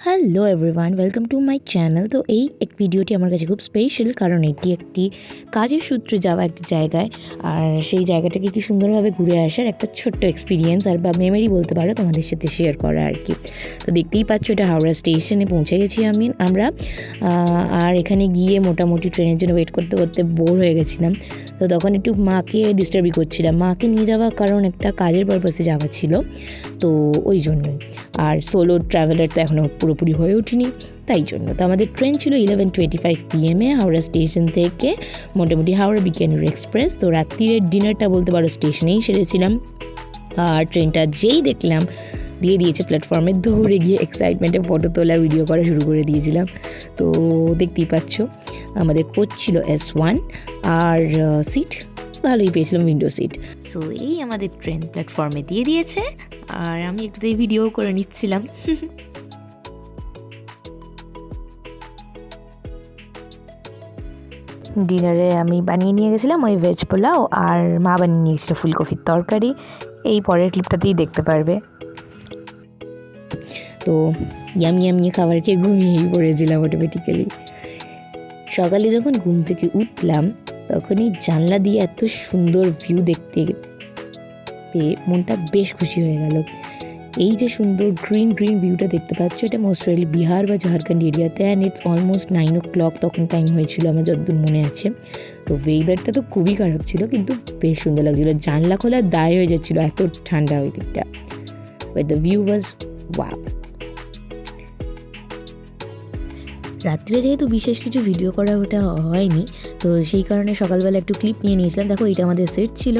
Hello everyone, welcome to my channel. তো এই ভিডিওটি আমার কাছে খুব স্পেশাল, কারণ এটি একটি কাজের সূত্রে যাওয়া একটি জায়গায়, আর সেই জায়গাটাকে কি সুন্দরভাবে ঘুরে আসার একটা ছোট্ট এক্সপিরিয়েন্স আর বা মেমোরি বলতে পারো, তোমাদের সাথে শেয়ার করা আর কি। তো দেখতেই পাচ্ছ, এটা হাওড়া স্টেশনে পৌঁছে গেছি আমরা। আর এখানে গিয়ে মোটামুটি ট্রেনের জন্য ওয়েট করতে করতে বোর হয়ে গেছিলাম। তো তখন একটু মাকে ডিস্টার্বই করছিলাম। মাকে নিয়ে যাওয়া কারণ একটা কাজের পারপাসে যাওয়া ছিল, তো ওই জন্যই। আর সোলো ট্রাভেলার তো এখনও পুরোপুরি হয়ে ওঠেনি, তাই জন্য। তো আমাদের ট্রেন ছিল 11:25 PM হাওড়া স্টেশন থেকে মোটামুটি হাওড়া বিকানের এক্সপ্রেস। তো রাত্রির ডিনারটা বলতে পারো স্টেশনেই সেরেছিলাম। আর ট্রেনটা যেই দেখলাম দিয়ে দিয়েছে প্ল্যাটফর্মে, দৌড়ে গিয়ে এক্সাইটমেন্টে ফটো তোলা ভিডিও করা শুরু করে দিয়েছিলাম। তো দেখতেই পাচ্ছ, আমাদের কোচ ছিল S1 আর সিট ভালোই পেয়েছিলাম, উইন্ডো সিট। সো এই আমাদের ট্রেন প্ল্যাটফর্মে দিয়ে দিয়েছে, আর আমি একটু ভিডিও করে নিচ্ছিলাম। ডিনারে আমি বানিয়ে নিয়ে গেছিলাম ওই ভেজ পোলাও, আর মা বানিয়ে নিয়ে গেছিলো ফুলকপির তরকারি। এই পরের ক্লিপটাতেই দেখতে পারবে। তো ইয়ামি খাবার খেয়ে ঘুমিয়েই পড়েছিলাম অটোমেটিক্যালি। সকালে যখন ঘুম থেকে উঠলাম, তখনই জানলা দিয়ে এত সুন্দর ভিউ দেখতে পেয়ে মনটা বেশ খুশি হয়ে গেল। এই যে সুন্দর গ্রিন ভিউটা দেখতে পাচ্ছ, এটা মোস্ট প্রবাবলি বিহার বা ঝাড়খণ্ড এরিয়াতে, অ্যান্ড ইটস অলমোস্ট 9 o'clock তখন টাইম হয়েছিল, আমার যতদূর মনে আছে। তো ওয়েদারটা তো খুবই খারাপ ছিল, কিন্তু বেশ সুন্দর লাগছিল। জানলা খোলার দায় হয়ে যাচ্ছিল, এত ঠান্ডা ওই দিকটা। But the view was wow. রাত্রে যেহেতু বিশেষ কিছু ভিডিও করা ওটা হয়নি, তো সেই কারণে সকালবেলা একটু ক্লিপ নিয়ে নিয়েছিলাম। দেখো, এটা আমাদের সেট ছিল।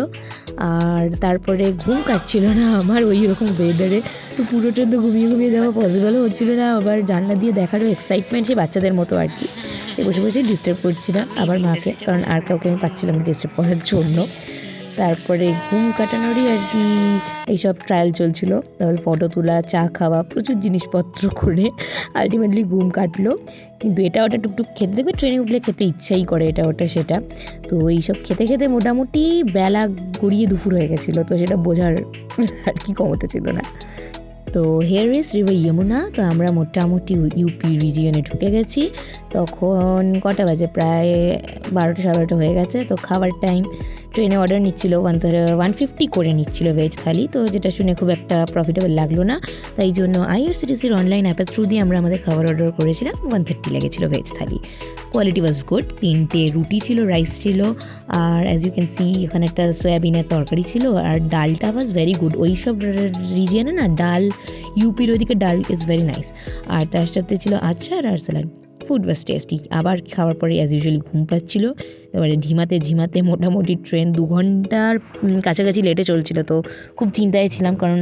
আর তারপরে ঘুম কাটছিল না আমার ওই রকম ওয়েদারে, তো পুরোটা তো ঘুমিয়ে যাওয়া পসিবলও হচ্ছিল না। আবার জানলা দিয়ে দেখারও এক্সাইটমেন্ট, সে বাচ্চাদের মতো আর কি। বসে ডিস্টার্ব করছি না আবার মাকে, কারণ আর কাউকে আমি পাচ্ছিলাম না ডিস্টার্ব করার জন্য। তারপরে ঘুম কাটানোরই আর কি এইসব ট্রায়াল চলছিল, তাহলে ফটো তোলা, চা খাওয়া, প্রচুর জিনিসপত্র করে আলটিমেটলি ঘুম কাটলো। কিন্তু এটা ওটা টুকটুক খেতে, দেখবে ট্রেনে উঠলে খেতে ইচ্ছাই করে এটা ওটা সেটা। তো এইসব খেতে মোটামুটি বেলা গড়িয়ে দুপুর হয়ে গেছিলো, তো সেটা বোঝার আর কি ক্ষমতা ছিল না। তো হেয়ার ইজ রিভার যমুনা। তো আমরা মোটামুটি ইউপি রিজিয়নে ঢুকে গেছি। তখন কটা বাজে, প্রায় 12টা 12:30 হয়ে গেছে। তো খাবার টাইম। ট্রেনে অর্ডার নিচ্ছিল 150 করে নিচ্ছিল ভেজ থালি, তো যেটা শুনে খুব একটা প্রফিটেবল লাগলো না। তাই জন্য IRCTCর অনলাইন অ্যাপের থ্রু দিয়ে আমরা আমাদের খাবার অর্ডার করেছিলাম। 130 লেগেছিল veg thali. Quality was good. 3টে রুটি ছিল, রাইস ছিল, আর অ্যাজ ইউ ক্যান সি এখানে একটা সয়াবিনের তরকারি ছিল, আর ডালটা ওয়াজ ভেরি গুড। ওই সব রিজিয়নে না ডাল, ইউপির ওইদিকে ডাল ইজ ভেরি নাইস। আর তার সাথে ছিল আচার আর স্যালাড। Food was tasty. আবার খাওয়ার পরে অ্যাজ ইউজুয়ালি ঘুম পাচ্ছিল। এবারে ঝিমাতে মোটামুটি ট্রেন 2 ঘন্টার কাছাকাছি লেটে চলছিল। তো খুব চিন্তায় ছিলাম, কারণ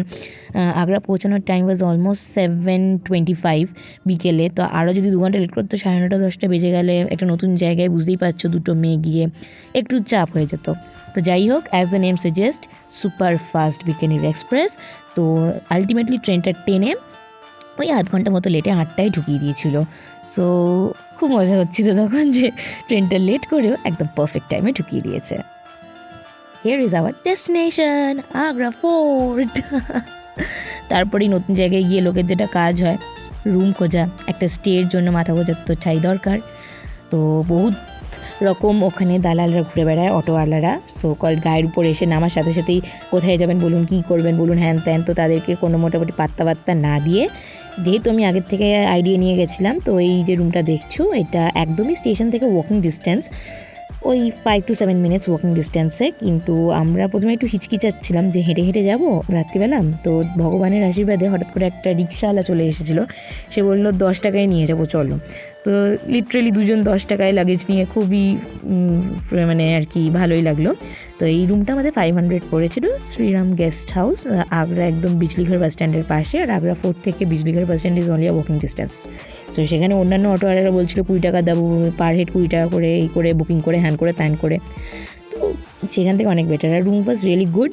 আগ্রা পৌঁছানোর টাইম ওয়াজ অলমোস্ট 7:25 বিকেলে। তো আরও যদি 2 ঘন্টা লেট করতো, 9:30 10টা বেজে গেলে একটা নতুন জায়গায়, বুঝতেই পারছো, দুটো মেয়ে গিয়ে একটু চাপ হয়ে যেত। তো যাই হোক, as the name suggest, super fast Bikaner express. তো আলটিমেটলি ট্রেনটা টেনে ওই আধ ঘন্টা মতো লেটে 8টায় ঢুকিয়ে দিয়েছিল। সো খুব মজা হচ্ছিল তখন যে ট্রেনটা লেট করেও একদম পারফেক্ট টাইমে ঢুকিয়ে দিয়েছে। Here is our destination, Agra fort. তারপরেই নতুন জায়গায় গিয়ে লোকের যেটা কাজ হয়, রুম খোঁজা, একটা স্টের জন্য মাথা গোঁজার তো চাই দরকার। তো বহুত রকম ওখানে দালালরা ঘুরে বেড়ায়, অটোওয়ালারা, সো কল গায়ের উপরে এসে নামার সাথে সাথেই কোথায় যাবেন বলুন, কী করবেন বলুন, হ্যান ত্যান। তো তাদেরকে কোনো মোটামুটি পাত্তা না দিয়ে, যেহেতু আমি আগের থেকে আইডিয়া নিয়ে গেছিলাম, তো এই যে রুমটা দেখছো, এটা একদমই স্টেশন থেকে ওয়াকিং ডিস্টেন্স, ওই 5 to 7 minutes ওয়াকিং ডিস্টেন্সে। কিন্তু আমরা প্রথমে একটু হিচকিচাচ্ছিলাম যে হেঁটে যাবো রাত্রিবেলা। তো ভগবানের আশীর্বাদে হঠাৎ করে একটা রিক্সাওয়ালা চলে এসেছিলো। সে বললো 10 টাকায় নিয়ে যাবো, চলো। তো লিটারেলি 2 জন 10 টাকায় লাগেজ নিয়ে, খুবই মানে আর কি ভালোই লাগলো। তো এই রুমটা আমাদের 500 পড়েছিল। শ্রীরাম গেস্ট হাউস, আগ্রা একদম বিজলিঘর বাস স্ট্যান্ডের পাশে। আর আগ্রা ফোর্ট থেকে Bijlighar bus stand is only a walking distance. তো সেখানে অন্যান্য অটোওয়ালারা বলছিল 20 টাকা দেবো পার হেড, 20 টাকা করে এই করে বুকিং করে, হ্যান করে ত্যান করে। তো সেখান থেকে অনেক বেটার। আর রুম ওয়াজ রিয়েলি গুড।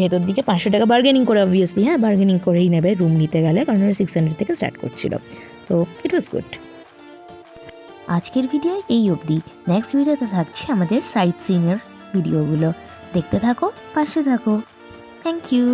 ভেতর দিকে 500 টাকা বার্গেনিং করে, অবভিয়াসলি, হ্যাঁ বার্গেনিং করেই নেবে রুম নিতে গেলে, কারণ ওরা 600 থেকে স্টার্ট করছিল। তো ইট ওয়াজ গুড। আজকের ভিডিও এই অবধি। নেক্সট ভিডিওতে থাকছে আমাদের সাইট সিনের ভিডিওগুলো। দেখতে থাকো, পাশে থাকো। Thank you.